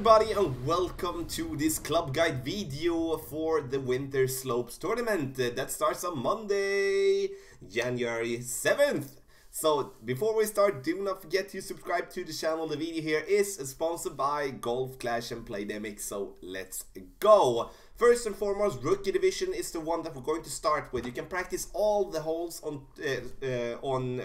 everybody and welcome to this club guide video for the Winter Slopes tournament that starts on Monday, January 7th. So before we start, do not forget to subscribe to the channel. The video here is sponsored by Golf Clash and Playdemic, so let's go. First and foremost, Rookie Division is the one that we're going to start with. You can practice all the holes on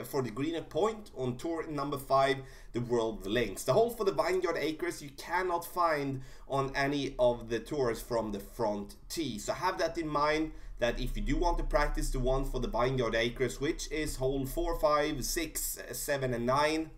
for the greener point on tour number 5, the World Links. The hole for the Vineyard Acres you cannot find on any of the tours from the front tee. So have that in mind, that if you do want to practice the one for the Vineyard Acres, which is hole 4, 5, 6, 7 and 9,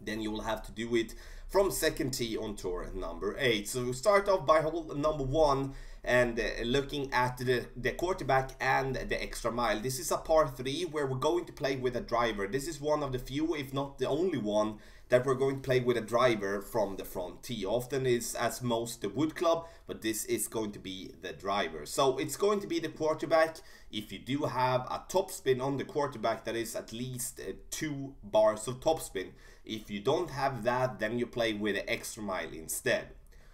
then you will have to do it from second tee on tour number 8. So we start off by hole number 1 and looking at the quarterback and the extra mile. This is a par 3 where we're going to play with a driver. This is one of the few, if not the only one, that we're going to play with a driver from the front tee. Often is as most the wood club, but this is going to be the driver. So it's going to be the quarterback. If you do have a topspin on the quarterback, that is at least 2 bars of topspin. If you don't have that, then you play with the extra mile instead.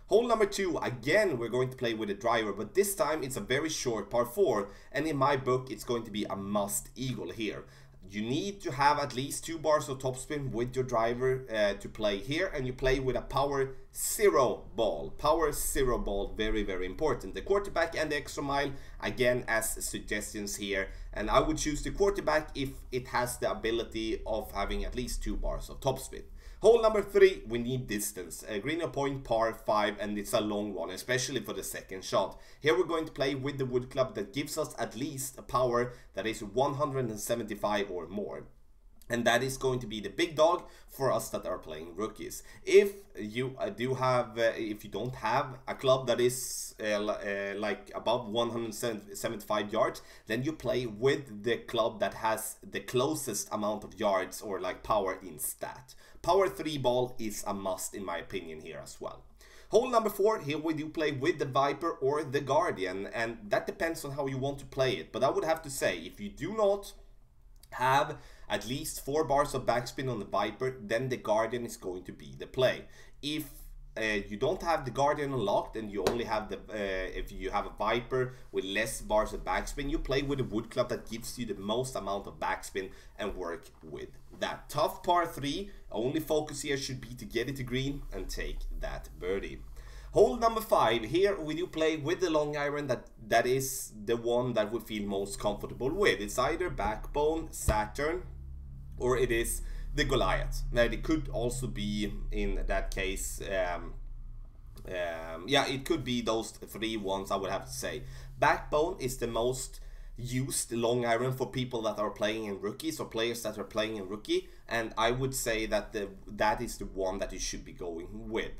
Hole number 2, again we're going to play with a driver, but this time it's a very short par 4, and in my book it's going to be a must eagle here. You need to have at least 2 bars of topspin with your driver to play here, and you play with a power 0 ball. Power 0 ball, very important. The quarterback and the extra mile, again as suggestions here, and I would choose the quarterback if it has the ability of having at least 2 bars of topspin. Hole number 3, we need distance. Greener point, par 5, and it's a long one, especially for the second shot. Here we're going to play with the wood club that gives us at least a power that is 175 or more. And that is going to be the big dog for us that are playing rookies. If you if you don't have a club that is like above 175 yards, then you play with the club that has the closest amount of yards or like power in stat. Power 3 ball is a must in my opinion here as well. Hole number 4, here we do play with the Viper or the Guardian, and that depends on how you want to play it. But I would have to say, if you do not have at least 4 bars of backspin on the Viper, then the Guardian is going to be the play. If you don't have the Guardian unlocked and you only have the if you have a Viper with less bars of backspin, you play with a wood club that gives you the most amount of backspin and work with that. Tough par 3, only focus here should be to get it to green and take that birdie. Hole number 5, here we do play with the long iron, that is the one that we feel most comfortable with. It's either Backbone, Saturn, or it is the Goliath. Now it could also be, in that case, yeah, it could be those 3 ones, I would have to say. Backbone is the most used long iron for people that are playing in rookies or players that are playing in rookie, and I would say that that is the one that you should be going with.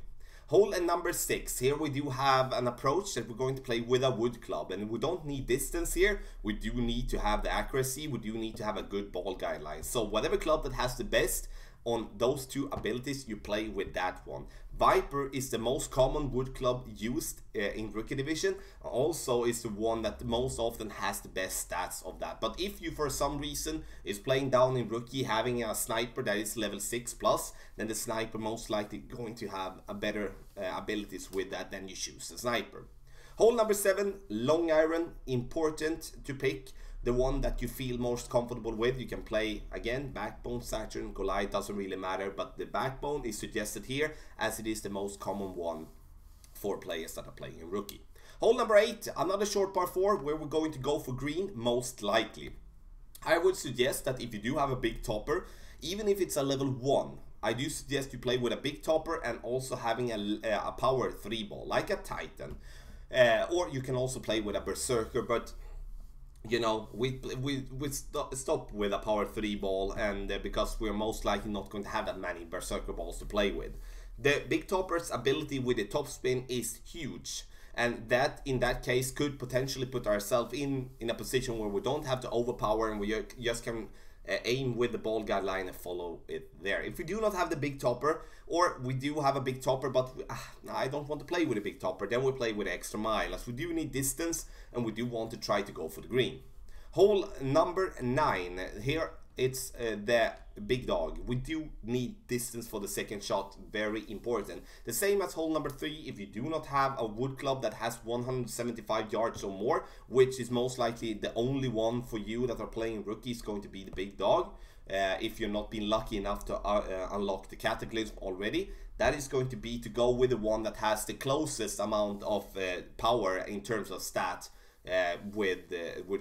Hole number 6, here we do have an approach that we're going to play with a wood club, and we don't need distance here, we do need to have the accuracy, we do need to have a good ball guideline. So whatever club that has the best on those 2 abilities, you play with that one. Viper is the most common wood club used in Rookie Division, also is the one that most often has the best stats of that. But if you for some reason is playing down in Rookie having a sniper that is level 6+, then the sniper most likely going to have a better abilities with that, then you choose the sniper. Hole number 7, long iron, important to pick the one that you feel most comfortable with. You can play, again, Backbone, Saturn, Goliath, doesn't really matter, but the Backbone is suggested here as it is the most common one for players that are playing in rookie. Hole number 8, another short par 4 where we're going to go for green, most likely. I would suggest that if you do have a big topper, even if it's a level 1, I do suggest you play with a big topper and also having a power 3 ball, like a Titan. Or you can also play with a Berserker, but you know, we stop with a power 3 ball, and because we're most likely not going to have that many Berserker balls to play with. The big topper's ability with the topspin is huge, and that in that case could potentially put ourselves in a position where we don't have to overpower and we just can aim with the ball guideline and follow it there. If we do not have the big topper, or we do have a big topper but I don't want to play with a big topper, then we play with extra mile, as we do need distance and we do want to try to go for the green. Hole number 9, here it's the big dog. We do need distance for the second shot, very important. The same as hole number 3, if you do not have a wood club that has 175 yards or more, which is most likely the only one for you that are playing rookie, is going to be the big dog. If you're not been lucky enough to unlock the Cataclysm already, that is going to be to go with the one that has the closest amount of power in terms of stat with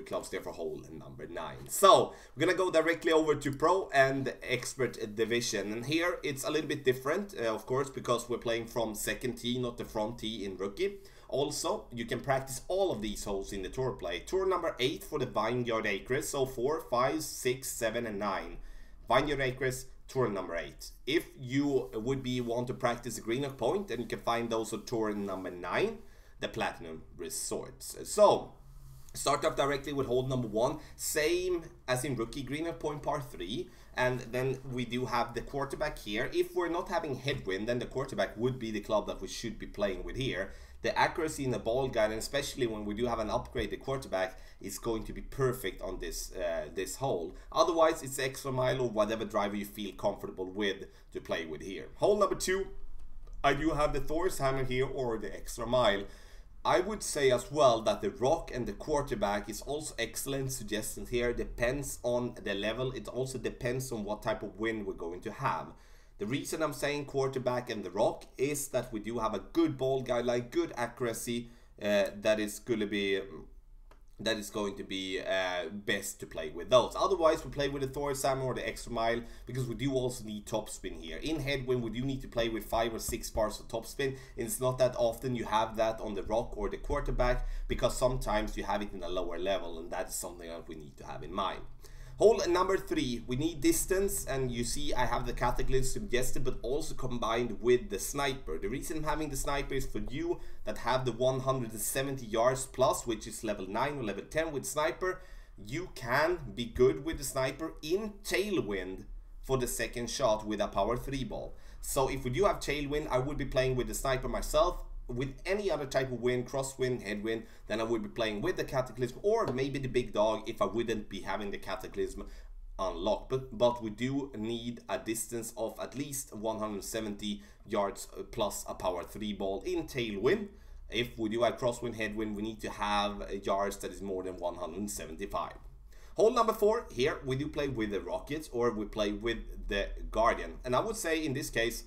clubs there for hole number 9. So we're gonna go directly over to Pro and Expert Division, and here it's a little bit different, of course, because we're playing from second tee, not the front tee in rookie. Also, you can practice all of these holes in the tour play. Tour number 8 for the Vineyard Acres, so 4, 5, 6, 7 and 9. Vineyard Acres, tour number 8. If you would want to practice the Greenock Point, then you can find those on tour number 9, the Platinum Resorts. So start off directly with hole number 1, same as in rookie, Greenock Point par 3, and then we do have the quarterback here. If we're not having headwind, then the quarterback would be the club that we should be playing with here. The accuracy in the ball guide, and especially when we do have an upgraded quarterback, is going to be perfect on this this hole. Otherwise, it's extra mile or whatever driver you feel comfortable with to play with here. Hole number 2, I do have the Thor's Hammer here or the extra mile. I would say as well that the rock and the quarterback is also excellent suggestions here. Depends on the level. It also depends on what type of wind we're going to have. The reason I'm saying quarterback and the rock is that we do have a good ball guideline, good accuracy, that is going to be best to play with those. Otherwise, we play with the Thor's Hammer or the extra mile, because we do also need topspin here. In headwind, we do need to play with 5 or 6 bars of topspin. It's not that often you have that on the rock or the quarterback, because sometimes you have it in a lower level, and that is something that we need to have in mind. Hole number 3, we need distance, and you see I have the Cataclysm suggested, but also combined with the Sniper. The reason I'm having the Sniper is for you that have the 170 yards plus, which is level 9 or level 10 with Sniper. You can be good with the Sniper in tailwind for the second shot with a power 3 ball. So if we do have tailwind, I would be playing with the Sniper myself. With any other type of wind, crosswind, headwind, then I would be playing with the Cataclysm or maybe the big dog if I wouldn't be having the Cataclysm unlocked. But we do need a distance of at least 170 yards plus a power 3 ball in tailwind. If we do have crosswind, headwind, we need to have yards that is more than 175. Hole number 4, here we do play with the Rockets or we play with the Guardian. And I would say in this case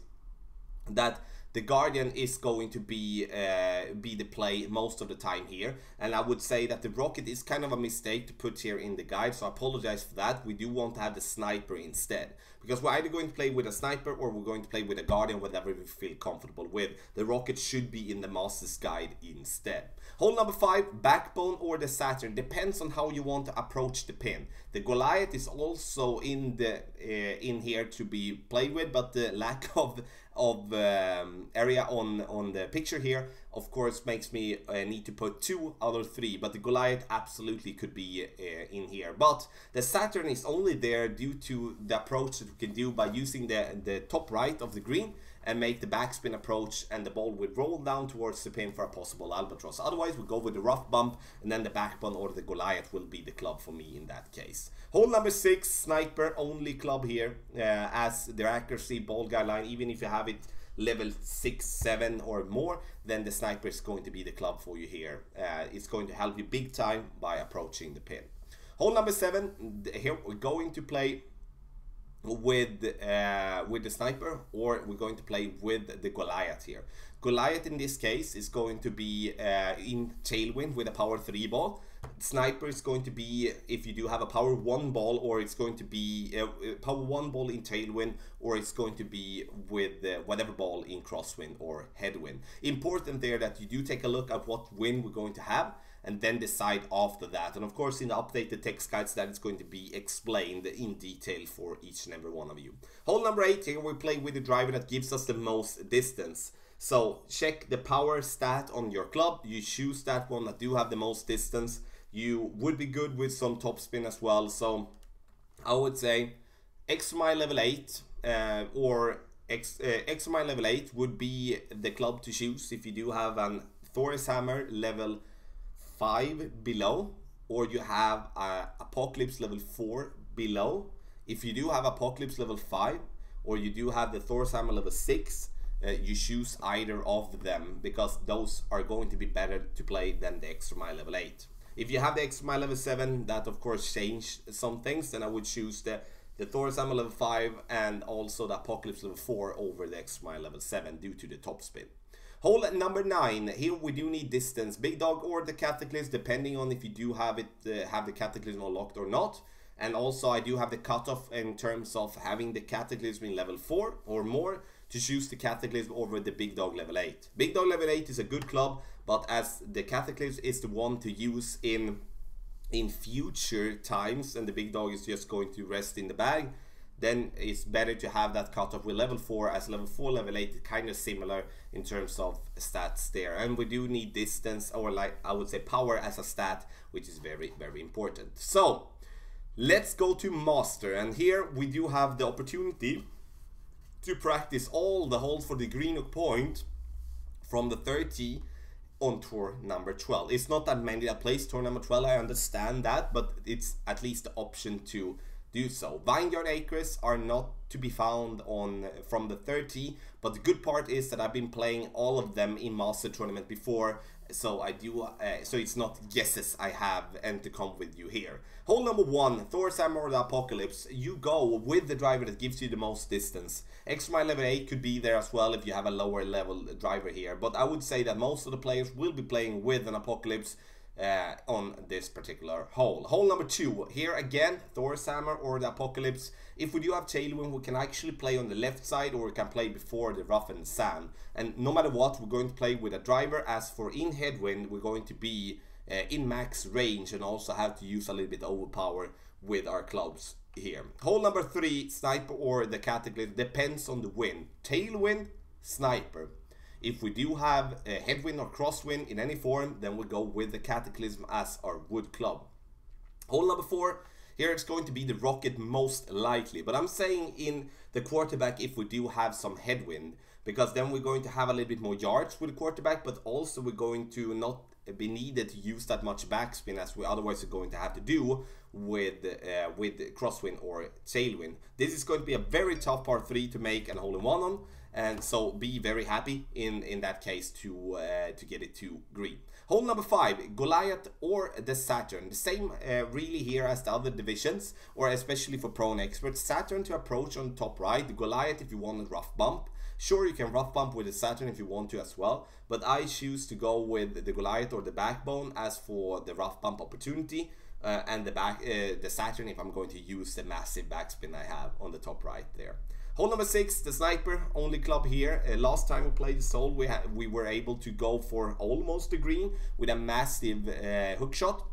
that the Guardian is going to be the play most of the time here, and I would say that the Rocket is kind of a mistake to put here in the guide, so I apologize for that. We do want to have the Sniper instead, because we're either going to play with a Sniper or we're going to play with a Guardian, whatever we feel comfortable with. The Rocket should be in the Master's Guide instead. Hole number 5, Backbone or the Saturn, depends on how you want to approach the pin. The Goliath is also in here to be played with, but the lack of area on the picture here of course makes me need to put 2 out of 3, but the Goliath absolutely could be in here. But the Saturn is only there due to the approach that we can do by using the top right of the green and make the backspin approach, and the ball would roll down towards the pin for a possible albatross. Otherwise we go with the rough bump, and then the backbone or the Goliath will be the club for me in that case. Hole number 6, Sniper only club here, as their accuracy ball guideline, even if you have it level 6, 7 or more, then the Sniper is going to be the club for you here. It's going to help you big time by approaching the pin. Hole number 7, here we're going to play with the Sniper, or we're going to play with the Goliath here. Goliath in this case is going to be in tailwind with a power 3 ball. Sniper is going to be if you do have a power 1 ball, or it's going to be power 1 ball in tailwind, or it's going to be with whatever ball in crosswind or headwind. Important there that you do take a look at what wind we're going to have and then decide after that. And of course in the updated text guides that is going to be explained in detail for each and every one of you. Hole number 8, here we play with the driver that gives us the most distance. So check the power stat on your club, you choose that one that do have the most distance. You would be good with some topspin as well, so I would say extra mile level 8 or extra mile level 8 would be the club to choose if you do have an Thor's Hammer level 5 below, or you have Apocalypse level 4 below. If you do have Apocalypse level 5 or you do have the Thor's Hammer level 6, you choose either of them, because those are going to be better to play than the Extra Mile level 8. If you have the Extra Mile level 7, that of course changed some things, then I would choose the Thor's Hammer level 5 and also the Apocalypse level 4 over the Extra Mile level 7 due to the top spin. Hole number 9, here we do need distance, Big Dog or the Cataclysm, depending on if you do have the Cataclysm unlocked or not. And also I do have the cutoff in terms of having the Cataclysm in level 4 or more to choose the Cataclysm over the Big Dog level 8. Big Dog level 8 is a good club, but as the Cataclysm is the one to use in future times and the Big Dog is just going to rest in the bag, then it's better to have that cutoff with level 4, as level 4, level 8 is kind of similar in terms of stats there. And we do need distance, or like I would say power as a stat, which is very, very important. So let's go to Master, and here we do have the opportunity to practice all the holes for the Green Hook Point from the 30 on tour number 12. It's not that many that plays tour number 12, I understand that, but it's at least the option to do so. Vineyard Acres are not to be found on from the 30, but the good part is that I've been playing all of them in Master Tournament before, so I do so it's not guesses I have and to come with you here. Hole number 1, Thor's Hammer or the Apocalypse. You go with the driver that gives you the most distance. Extra Mile level 8 could be there as well if you have a lower level driver here, but I would say that most of the players will be playing with an Apocalypse on this particular hole. Hole number 2, here again, Thor's Hammer or the Apocalypse. If we do have Tailwind, we can actually play on the left side, or we can play before the Rough and Sand. And no matter what, we're going to play with a driver. As for in Headwind, we're going to be in max range and also have to use a little bit overpower with our clubs here. Hole number 3, Sniper or the Cataclysm, depends on the wind. Tailwind, Sniper. If we do have a headwind or crosswind in any form, then we go with the Cataclysm as our wood club. Hole number 4, here it's going to be the Rocket most likely, but I'm saying in the quarterback if we do have some headwind, because then we're going to have a little bit more yards with the quarterback, but also we're going to not be needed to use that much backspin as we otherwise are going to have to do with crosswind or tailwind. This is going to be a very tough par 3 to make and hole in one on, and so be very happy in that case to get it to green. Hole number 5, Goliath or the Saturn. The same really here as the other divisions, or especially for prone experts. Saturn to approach on top right, the Goliath if you want a rough bump. Sure, you can rough bump with the Saturn if you want to as well, but I choose to go with the Goliath or the backbone as for the rough bump opportunity, and the Saturn if I'm going to use the massive backspin I have on the top right there. Hole number 6, the Sniper, only club here. Last time we played Soul, we were able to go for almost the green with a massive hook shot,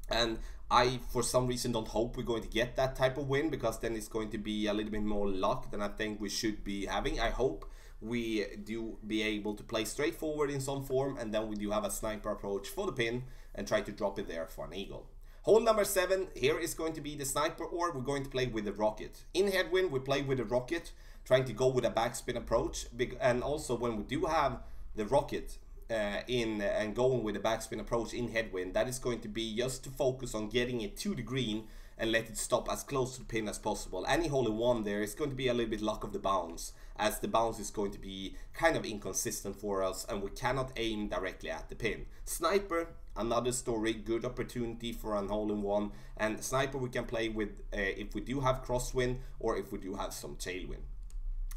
and I for some reason don't hope we're going to get that type of win, because then it's going to be a little bit more luck than I think we should be having. I hope we do be able to play straightforward in some form, and then we do have a Sniper approach for the pin and try to drop it there for an eagle. Hole number 7, here is going to be the Sniper, or we're going to play with the Rocket. In Headwind, we play with the Rocket, trying to go with a backspin approach, and also when we do have the Rocket and going with a backspin approach in Headwind, that is going to be just to focus on getting it to the green and let it stop as close to the pin as possible. Any hole in one there is going to be a little bit luck of the bounce, as the bounce is going to be kind of inconsistent for us and we cannot aim directly at the pin. Sniper, another story, good opportunity for an hole in one, and Sniper we can play with if we do have crosswind or if we do have some tailwind.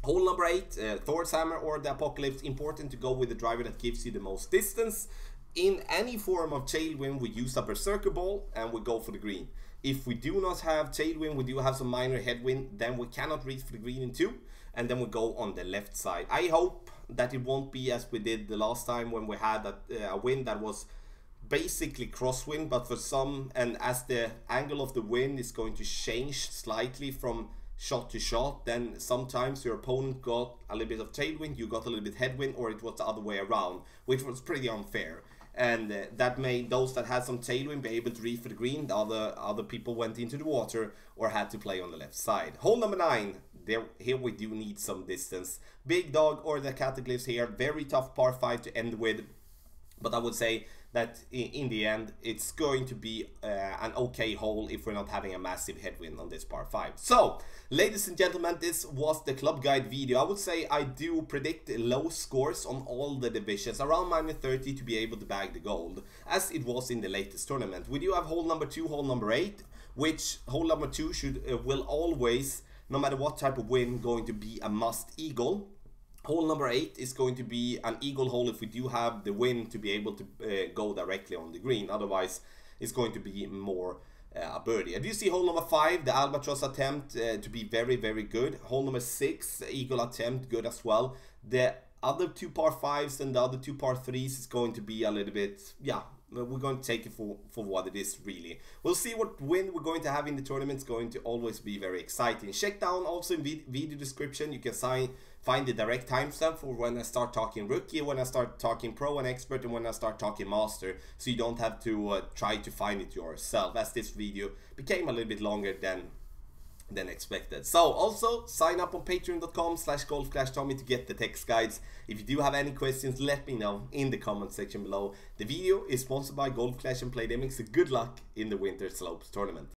Hole number 8, Thor's Hammer or the Apocalypse, important to go with the driver that gives you the most distance. In any form of tailwind, we use a Berserker Ball and we go for the green. If we do not have tailwind, we do have some minor headwind, then we cannot reach for the green in 2, and then we go on the left side. I hope that it won't be as we did the last time when we had a wind that was basically crosswind, but for some, and as the angle of the wind is going to change slightly from shot to shot, then sometimes your opponent got a little bit of tailwind, you got a little bit headwind, or it was the other way around, which was pretty unfair. And that made those that had some tailwind be able to reach for the green. The other people went into the water or had to play on the left side. Hole number 9, here we do need some distance. Big Dog or the Cataclysm here, very tough par 5 to end with. But I would say that in the end it's going to be an okay hole if we're not having a massive headwind on this par 5. So ladies and gentlemen, this was the club guide video. I would say I do predict low scores on all the divisions, around -30 to be able to bag the gold, as it was in the latest tournament. We do have hole number 2, hole number 8, which hole number 2 will always, no matter what type of wind, going to be a must eagle. Hole number 8 is going to be an eagle hole if we do have the wind to be able to go directly on the green. Otherwise, it's going to be more a birdie. I do see hole number 5, the albatross attempt, to be very, very good. Hole number 6, eagle attempt, good as well. The other 2 par 5s and the other 2 par 3s is going to be a little bit, yeah, we're going to take it for what it is, really. We'll see what wind we're going to have in the tournament. It's going to always be very exciting. Check down also in video description. You can find the direct timestamp for when I start talking rookie, when I start talking pro and expert, and when I start talking master, so you don't have to try to find it yourself, as this video became a little bit longer than expected. So also sign up on patreon.com/golf-tommy to get the text guides. If you do have any questions, let me know in the comment section below. The video is sponsored by Golf Clash and Playdemic, so good luck in the Winter Slopes tournament.